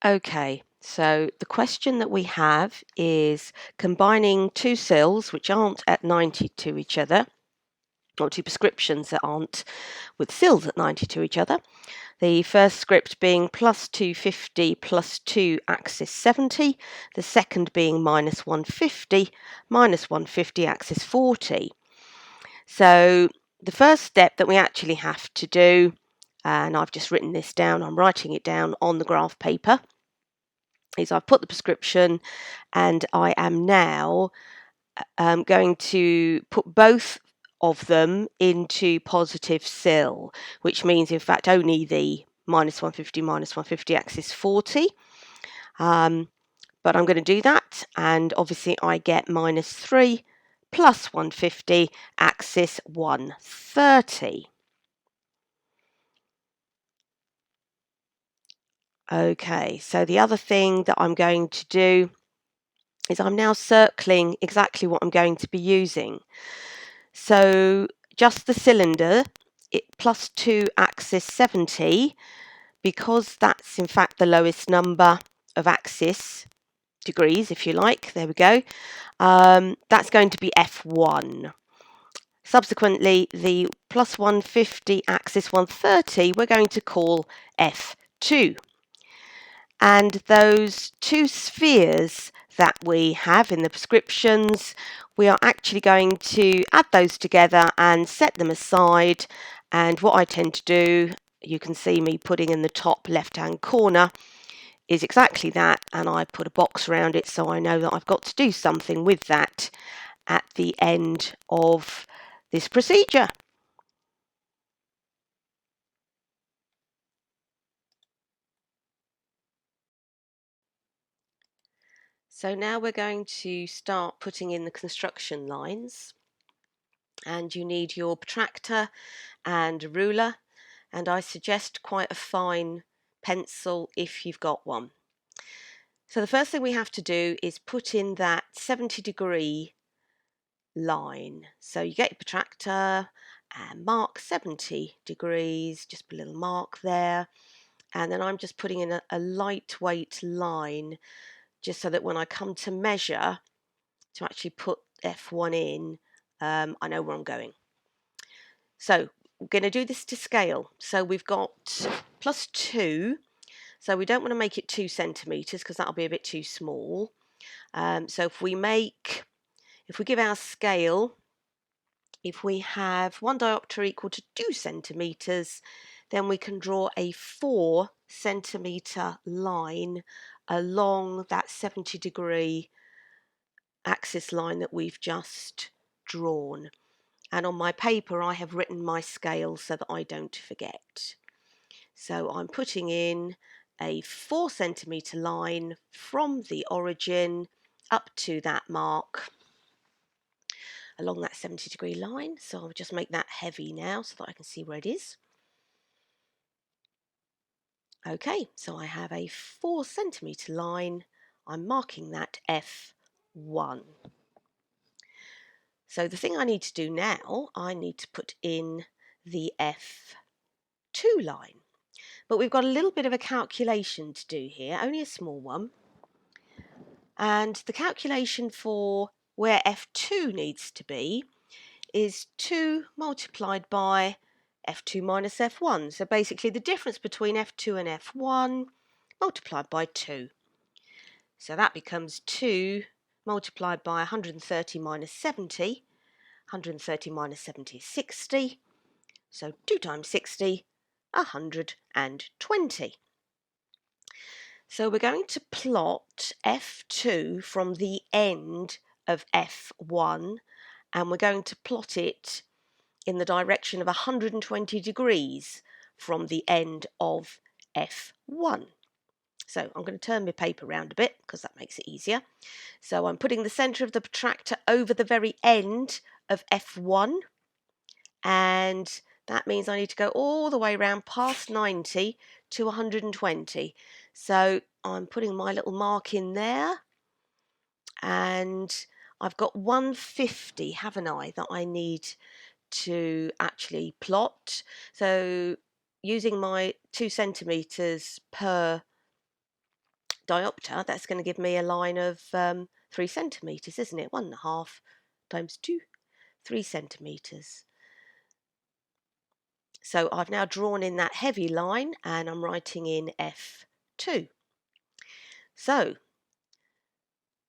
Okay, so the question that we have is combining two cells which aren't at 90 to each other, or two prescriptions that aren't with cells at 90 to each other. The first script being plus 250 plus 2 axis 70, the second being minus 150 axis 40. So the first step that we actually have to do, and I've just written this down, I'm writing it down on the graph paper, is I've put the prescription and I am now going to put both of them into positive CIL, which means in fact only the minus 150 axis 40. But I'm going to do that, and obviously I get minus 3 plus 150 axis 130. Okay, so the other thing that I'm going to do is I'm now circling exactly what I'm going to be using. So just the cylinder, plus 2 axis 70, because that's in fact the lowest number of axis degrees, if you like, there we go, that's going to be F1. Subsequently, the plus 150 axis 130 we're going to call F2. And those two spheres that we have in the prescriptions, we are actually going to add those together and set them aside. And what I tend to do, you can see me putting in the top left-hand corner, is exactly that, and I put a box around it so I know that I've got to do something with that at the end of this procedure. So now we're going to start putting in the construction lines, and you need your protractor and a ruler, and I suggest quite a fine pencil if you've got one. So the first thing we have to do is put in that 70-degree line. So you get your protractor and mark 70 degrees, just put a little mark there, and then I'm just putting in a lightweight line just so that when I come to measure to actually put F1 in, I know where I'm going. So we're going to do this to scale. So we've got plus 2, so we don't want to make it 2 centimetres because that'll be a bit too small. So if we give our scale, if we have 1 diopter equal to 2 centimetres, then we can draw a 4 centimetre line along that 70-degree axis line that we've just drawn. And on my paper I have written my scale so that I don't forget. So I'm putting in a 4 centimetre line from the origin up to that mark along that 70-degree line. So I'll just make that heavy now so that I can see where it is. Okay, so I have a 4 centimetre line. I'm marking that F1. So the thing I need to do now, I need to put in the F2 line. But we've got a little bit of a calculation to do here, only a small one. And the calculation for where F2 needs to be is 2 multiplied by F2 minus F1. So basically the difference between F2 and F1 multiplied by 2. So that becomes 2 multiplied by 130 minus 70. 130 minus 70 is 60. So 2 times 60, 120. So we're going to plot F2 from the end of F1, and we're going to plot it in the direction of 120 degrees from the end of F1. So I'm going to turn my paper around a bit because that makes it easier. So I'm putting the centre of the protractor over the very end of F1, and that means I need to go all the way around past 90 to 120. So I'm putting my little mark in there, and I've got 150, haven't I, that I need to actually plot. So using my 2 centimetres per diopter, that's going to give me a line of 3 centimetres, isn't it? 1.5 times 2, 3 centimetres. So I've now drawn in that heavy line and I'm writing in F2. So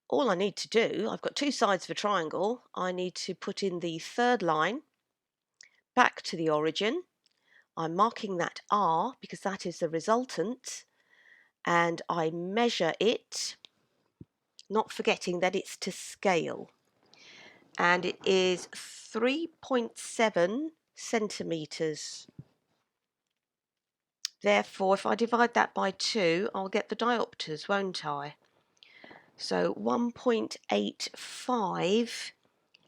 all I need to do, I've got two sides of a triangle, I need to put in the third line back to the origin. I'm marking that R because that is the resultant, and I measure it, not forgetting that it's to scale, and it is 3.7 centimetres. Therefore, if I divide that by 2, I'll get the diopters, won't I? So 1.85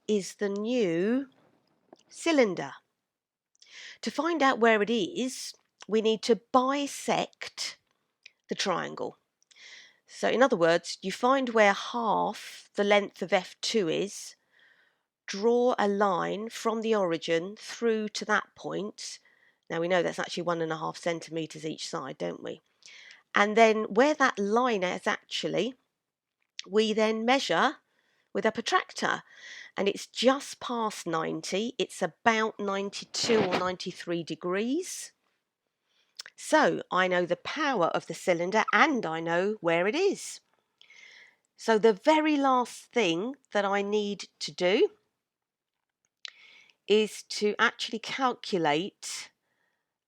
is the new cylinder. To find out where it is, we need to bisect the triangle. So in other words, you find where half the length of F2 is, draw a line from the origin through to that point. Now we know that's actually 1.5 centimetres each side, don't we? And then where that line is actually, we then measure with a protractor, and it's just past 90. It's about 92 or 93 degrees. So I know the power of the cylinder and I know where it is. So the very last thing that I need to do is to actually calculate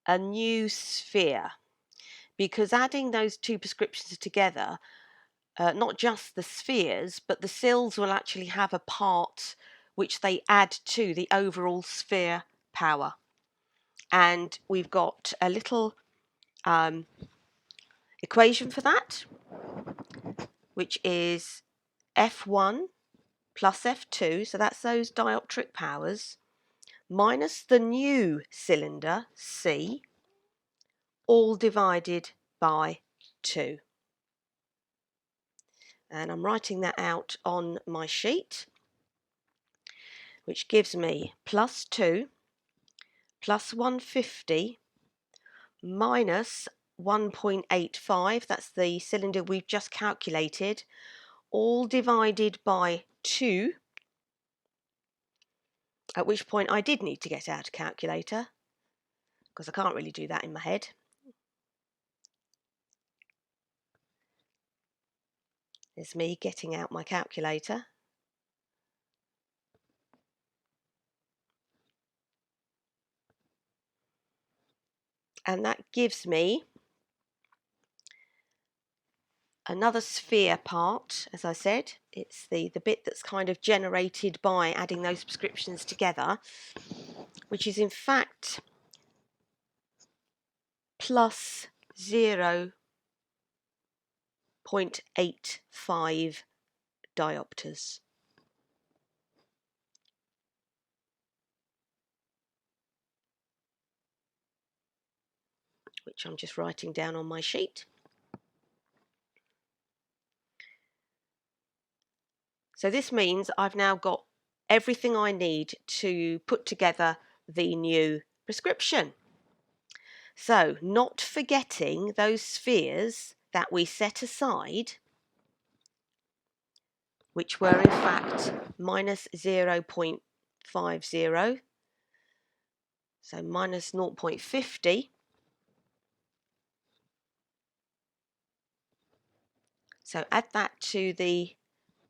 a new sphere, because adding those two prescriptions together, not just the spheres, but the sills will actually have a part which they add to the overall sphere power. And we've got a little equation for that, which is F1 plus F2, so that's those dioptric powers, minus the new cylinder, C, all divided by 2. And I'm writing that out on my sheet, which gives me plus 2 plus 150 minus 1.85, that's the cylinder we've just calculated, all divided by 2, at which point I did need to get out a calculator, because I can't really do that in my head. There's me getting out my calculator. And that gives me another sphere part, as I said. It's the bit that's kind of generated by adding those prescriptions together, which is in fact plus 0.85 diopters. Which I'm just writing down on my sheet. So this means I've now got everything I need to put together the new prescription. So not forgetting those spheres that we set aside, which were in fact minus 0.50, so minus 0.50. So add that to the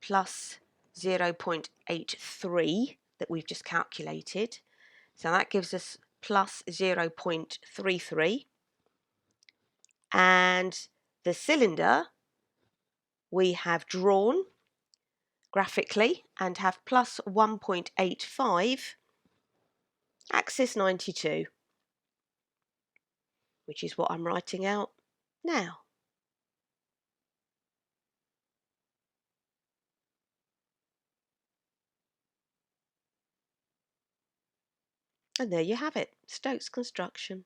plus 0.83 that we've just calculated. So that gives us plus 0.33. And the cylinder we have drawn graphically and have plus 1.85, axis 92, which is what I'm writing out now. And there you have it, Stokes construction.